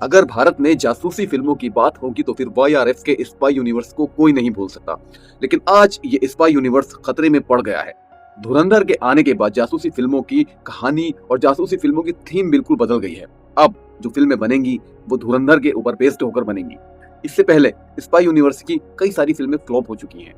अगर भारत में जासूसी फिल्मों की बात होगी तो फिर वाईआरएफ के स्पाई यूनिवर्स को कोई नहीं भूल सकता। लेकिन आज ये स्पाई यूनिवर्स खतरे में पड़ गया है। धुरंधर के आने के बाद जासूसी फिल्मों की कहानी और जासूसी फिल्मों की थीम बिल्कुल बदल गई है। अब जो फिल्में बनेंगी वो धुरंधर के ऊपर बेस्ड होकर बनेंगी। इससे पहले स्पाई यूनिवर्स की कई सारी फिल्में फ्लॉप हो चुकी हैं।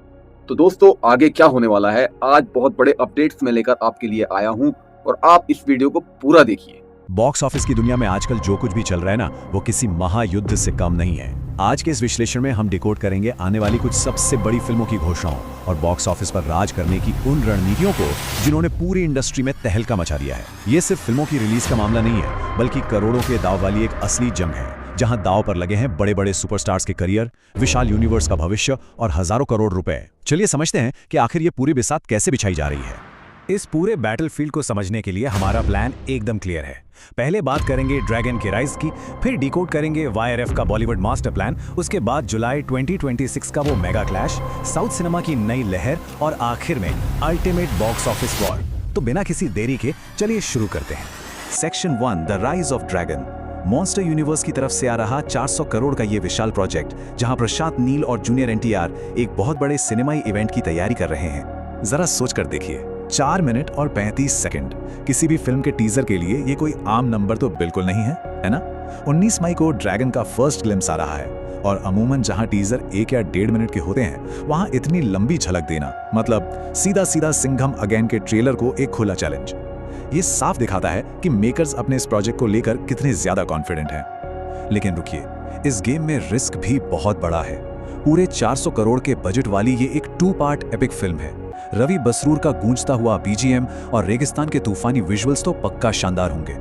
तो दोस्तों, आगे क्या होने वाला है, आज बहुत बड़े अपडेट्स में लेकर आपके लिए आया हूं और आप इस वीडियो को पूरा देखिए। बॉक्स ऑफिस की दुनिया में आजकल जो कुछ भी चल रहा है ना, वो किसी महायुद्ध से कम नहीं है। आज के इस विश्लेषण में हम डिकोड करेंगे आने वाली कुछ सबसे बड़ी फिल्मों की घोषणाओं और बॉक्स ऑफिस पर राज करने की उन रणनीतियों को जिन्होंने पूरी इंडस्ट्री में तहलका मचा दिया है। ये सिर्फ फिल्मों की रिलीज का मामला नहीं है, बल्कि करोड़ों के दाव वाली एक असली जंग है, जहां दाव पर लगे हैं बड़े बड़े सुपरस्टार्स के करियर, विशाल यूनिवर्स का भविष्य और हजारों करोड़ रुपए। चलिए समझते हैं कि आखिर ये पूरी बिसात कैसे बिछाई जा रही है। इस पूरे बैटलफील्ड को समझने के लिए हमारा प्लान एकदम क्लियर है। पहले बात करेंगे ड्रैगन के राइज की, फिर डिकोड करेंगे वाईआरएफ का बॉलीवुड मास्टर प्लान, उसके बाद जुलाई 2026 का वो मेगा क्लैश, साउथ सिनेमा की नई लहर और आखिर में अल्टीमेट बॉक्स ऑफिस वॉर। तो बिना किसी देरी के चलिए शुरू करते हैं। Section 1, the rise of dragon. Monster universe की तरफ से आ रहा 400 करोड़ का ये विशाल प्रोजेक्ट, जहां प्रशांत नील और जूनियर एनटीआर एक बहुत बड़े सिनेमाई इवेंट की तैयारी कर रहे हैं। जरा सोच कर देखिए, 4 मिनट और 35 सेकंड किसी भी फिल्म के टीजर के लिए ये कोई आम नंबर तो बिल्कुल नहीं है ना? 19 मई को ड्रैगन का फर्स्ट ग्लिम्स आ रहा है और अमूमन जहां टीजर 1 या 1.5 मिनट के होते हैं, वहां इतनी लंबी झलक देना मतलब सीधा सीधा सिंघम अगेन के ट्रेलर को एक खुला चैलेंज। ये साफ दिखाता है कि मेकर्स अपने इस प्रोजेक्ट को लेकर कितने ज्यादा कॉन्फिडेंट हैं। लेकिन रुकिए, इस गेम में रिस्क भी बहुत बड़ा है। पूरे 400 करोड़ के बजट वाली ये एक 2 पार्ट एपिक फिल्म है। रवि बसरूर का गूंजता हुआ बीजीएम और रेगिस्तान के तूफानी विजुअल्स तो पक्का शानदार होंगे,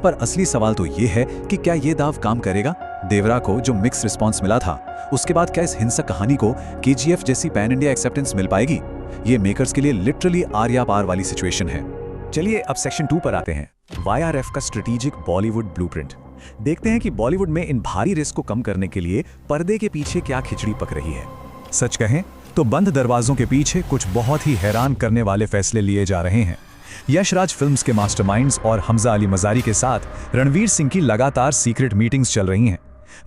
पर असली सवाल तो ये है कि क्या ये दाव काम करेगा? देवरा को जो मिक्स रिस्पांस मिला था, उसके बाद क्या इस हिंसक कहानी को केजीएफ जैसी पैन इंडिया एक्सेप्टेंस मिल पाएगी? ये मेकर्स के लिए लिटरली आर्या पार वाली सिचुएशन है। चलिए अब सेक्शन 2 पर आते हैं, वाईआरएफ का स्ट्रेटेजिक बॉलीवुड ब्लूप्रिंट। देखते हैं कि बॉलीवुड में इन भारी रिस्क को कम करने के लिए पर्दे के पीछे क्या खिचड़ी पक रही है। सच कहें तो बंद दरवाजों के पीछे कुछ बहुत ही हैरान करने वाले फैसले लिए जा रहे हैं। यशराज फिल्म्स के मास्टरमाइंड्स और हमजा अली मजारी के साथ रणवीर सिंह की लगातार सीक्रेट मीटिंग्स चल रही हैं।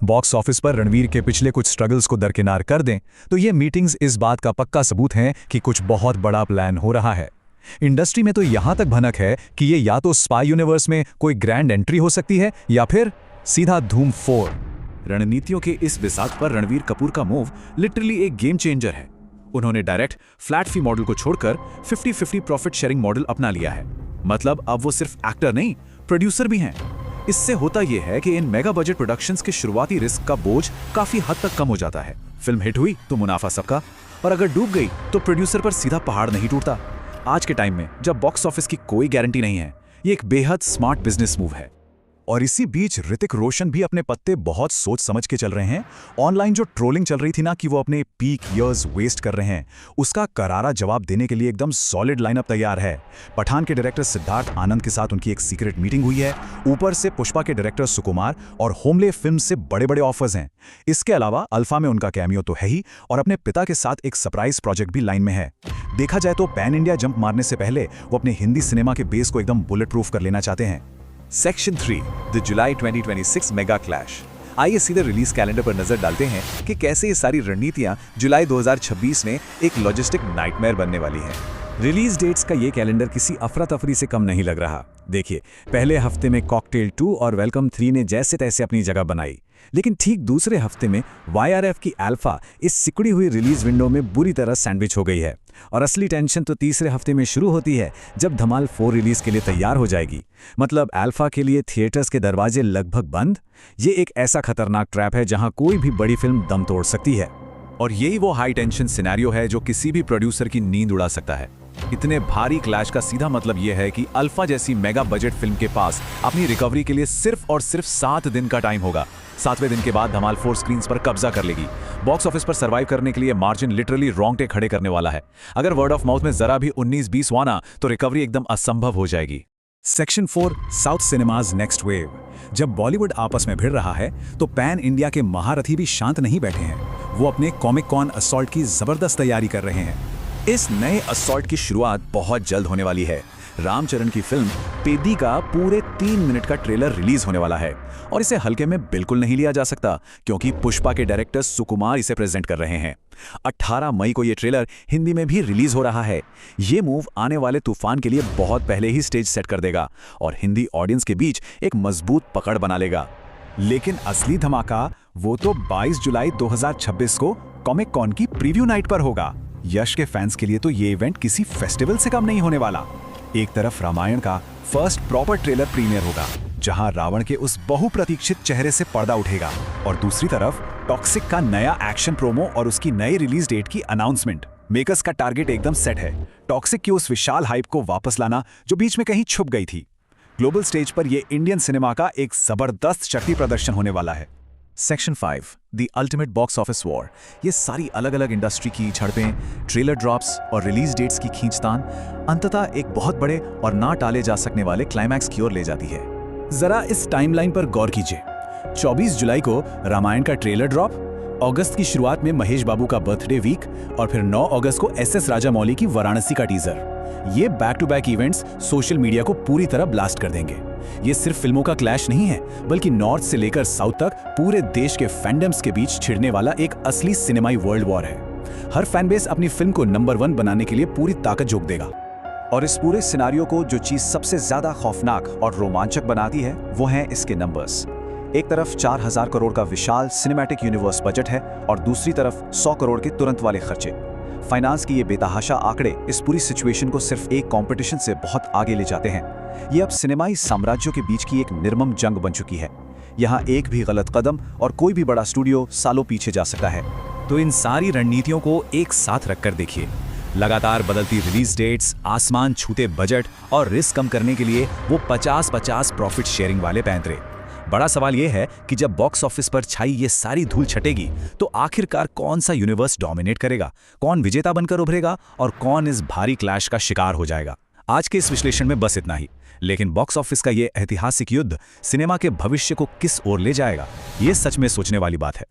बॉक्स ऑफिस पर रणवीर के पिछले कुछ स्ट्रगल्स को दरकिनार कर दें तो ये मीटिंग्स इस बात का पक्का सबूत हैं कि कुछ बहुत बड़ा प्लान हो रहा है। इंडस्ट्री में तो यहां तक भनक है कि ये या तो स्पाई यूनिवर्स में कोई ग्रैंड एंट्री हो सकती है या फिर सीधा धूम 4। रणनीतियों के इस बिसात पर रणवीर कपूर का मूव लिटरली एक गेम चेंजर है। उन्होंने डायरेक्ट फ्लैट फी मॉडल को छोड़कर 50-50 प्रॉफिट शेयरिंग मॉडल अपना लिया है। मतलब अब वो सिर्फ एक्टर नहीं, प्रोड्यूसर भी हैं। इससे होता यह है कि इन मेगा बजट प्रोडक्शंस के शुरुआती रिस्क का बोझ काफी हद तक कम हो जाता है। फिल्म हिट हुई तो मुनाफा सबका, और अगर डूब गई तो प्रोड्यूसर पर सीधा पहाड़ नहीं टूटता। आज के टाइम में जब बॉक्स ऑफिस की कोई गारंटी नहीं है, ये एक बेहद स्मार्ट बिजनेस मूव है। और इसी बीच ऋतिक रोशन भी अपने पत्ते बहुत सोच समझ के चल रहे हैं। ऑनलाइन जो ट्रोलिंग चल रही थी ना कि वो अपने पीक इयर्स वेस्ट कर रहे हैं, उसका करारा जवाब देने के लिए एकदम सॉलिड लाइनअप तैयार है। पठान के डायरेक्टर सिद्धार्थ आनंद के साथ उनकी एक सीक्रेट मीटिंग हुई है। ऊपर से पुष्पा के डायरेक्टर सुकुमार और होमले फिल्म से बड़े बड़े ऑफर्स हैं। इसके अलावा अल्फा में उनका कैमियो तो है ही, और अपने पिता के साथ एक सरप्राइज प्रोजेक्ट भी लाइन में है। देखा जाए तो पैन इंडिया जंप मारने से पहले वो अपने हिंदी सिनेमा के बेस को एकदम बुलेट प्रूफ कर लेना चाहते हैं। Section 3, the July 2026 mega clash. आइए सीधे रिलीज कैलेंडर पर नजर डालते हैं कि कैसे ये सारी रणनीतियां जुलाई 2026 में एक लॉजिस्टिक नाइटमेयर बनने वाली हैं। रिलीज डेट्स का ये कैलेंडर किसी अफरा तफरी से कम नहीं लग रहा। देखिए, पहले हफ्ते में कॉकटेल 2 और वेलकम 3 ने जैसे तैसे अपनी जगह बनाई, लेकिन ठीक दूसरे हफ्ते में वाईआरएफ की अल्फा इस सिकुड़ी हुई रिलीज विंडो में बुरी तरह सैंडविच हो गई है। और असली टेंशन तो तीसरे हफ्ते में शुरू होती है जब धमाल 4 रिलीज के लिए तैयार हो जाएगी। मतलब अल्फा के लिए थिएटर्स के दरवाजे लगभग बंद। ये एक ऐसा खतरनाक ट्रैप है जहां कोई भी बड़ी फिल्म दम तोड़ सकती है। और यही वो हाई टेंशन सिनेरियो है जो किसी भी प्रोड्यूसर की नींद उड़ा सकता है। इतने भारी क्लैश का सीधा मतलब यह है कि अल्फा जैसी मेगा बजट फिल्म के पास अपनी रिकवरी के लिए सिर्फ और सिर्फ 7 दिन का टाइम होगा। 7वें दिन के बाद धमाल 4 स्क्रीन्स पर कब्जा कर लेगी। बॉक्स ऑफिस पर सर्वाइव करने के लिए मार्जिन लिटरली रोंगटे खड़े करने वाला है। अगर वर्ड ऑफ माउथ में जरा भी 19-20 वाना तो रिकवरी एकदम असंभव हो जाएगी। Section 4, south cinemas next wave. जब बॉलीवुड आपस में भिड़ रहा है तो पैन इंडिया के महारथी भी शांत नहीं बैठे हैं। वो अपने कॉमिक कॉन असॉल्ट की जबरदस्त तैयारी कर रहे हैं। इस नए असॉल्ट की शुरुआत बहुत जल्द होने वाली है। रामचरण की फिल्म पेदी का पूरे 3 मिनट का ट्रेलर रिलीज होने वाला है और इसे हल्के में बिल्कुल नहीं लिया जा सकता क्योंकि पुष्पा के डायरेक्टर सुकुमार इसे प्रेजेंट कर रहे हैं। 18 मई को ये ट्रेलर हिंदी में भी रिलीज हो रहा है। ये मूव आने वाले तूफान के लिए बहुत पहले ही स्टेज सेट कर देगा और हिंदी ऑडियंस के बीच एक मजबूत पकड़ बना लेगा। लेकिन असली धमाका वो तो 22 जुलाई 2026 को कॉमिक कॉन की प्रीव्यू नाइट पर होगा। यश के फैंस के लिए तो ये इवेंट किसी फेस्टिवल से कम नहीं होने वाला। एक तरफ रामायण का फर्स्ट प्रॉपर ट्रेलर प्रीमियर होगा जहां रावण के उस बहुप्रतीक्षित चेहरे से पर्दा उठेगा और दूसरी तरफ टॉक्सिक का नया एक्शन प्रोमो और उसकी नई रिलीज डेट की अनाउंसमेंट। मेकर्स का टारगेट एकदम सेट है, टॉक्सिक की उस विशाल हाइप को वापस लाना जो बीच में कहीं छुप गई थी। ग्लोबल स्टेज पर यह इंडियन सिनेमा का एक जबरदस्त शक्ति प्रदर्शन होने वाला है। Section 5 the ultimate box office war. ये सारी अलग अलग इंडस्ट्री की झड़पें, ट्रेलर ड्रॉप्स और रिलीज डेट्स की खींचतान अंततः एक बहुत बड़े और ना टाले जा सकने वाले क्लाइमैक्स की ओर ले जाती है। जरा इस टाइमलाइन पर गौर कीजिए। 24 जुलाई को रामायण का ट्रेलर ड्रॉप, अगस्त की शुरुआत में महेश बाबू का बर्थडे वीक और फिर 9 अगस्त को एस राजामौली की वाराणसी का टीजर। ये back to back events social media को पूरी तरह ब्लास्ट कर देंगे। ये सिर्फ फिल्मों का क्लैश नहीं है बल्कि नॉर्थ से लेकर साउथ तक पूरे देश के फैंडम्स के बीच छिड़ने वाला एक असली सिनेमाई वर्ल्ड वॉर है। हर फैन बेस अपनी फिल्म को नंबर 1 बनाने के लिए पूरी ताकत झोंक देगा। और इस पूरे सिनारियो को जो चीज सबसे ज्यादा खौफनाक और रोमांचक बनाती है वो है इसके नंबर्स। एक तरफ 4000 करोड़ का विशाल सिनेमैटिक यूनिवर्स बजट है और दूसरी तरफ 100 करोड़ के तुरंत वाले खर्चे। फाइनेंस की ये बेतहाशा आंकड़े इस पूरी सिचुएशन को सिर्फ एक कंपटीशन से बहुत आगे ले जाते हैं। ये अब सिनेमाई साम्राज्यों के बीच की एक निर्मम जंग बन चुकी है। यहाँ एक भी गलत कदम और कोई भी बड़ा स्टूडियो सालों पीछे जा सकता है। तो इन सारी रणनीतियों को एक साथ रखकर देखिए। लगातार बदलती रिलीज डेट्स, आसमान छूते बजट और रिस्क कम करने के लिए वो 50-50 प्रॉफिट शेयरिंग वाले पैंतरे। बड़ा सवाल यह है कि जब बॉक्स ऑफिस पर छाई ये सारी धूल छटेगी तो आखिरकार कौन सा यूनिवर्स डोमिनेट करेगा, कौन विजेता बनकर उभरेगा और कौन इस भारी क्लैश का शिकार हो जाएगा। आज के इस विश्लेषण में बस इतना ही, लेकिन बॉक्स ऑफिस का ये ऐतिहासिक युद्ध सिनेमा के भविष्य को किस ओर ले जाएगा, ये सच में सोचने वाली बात है।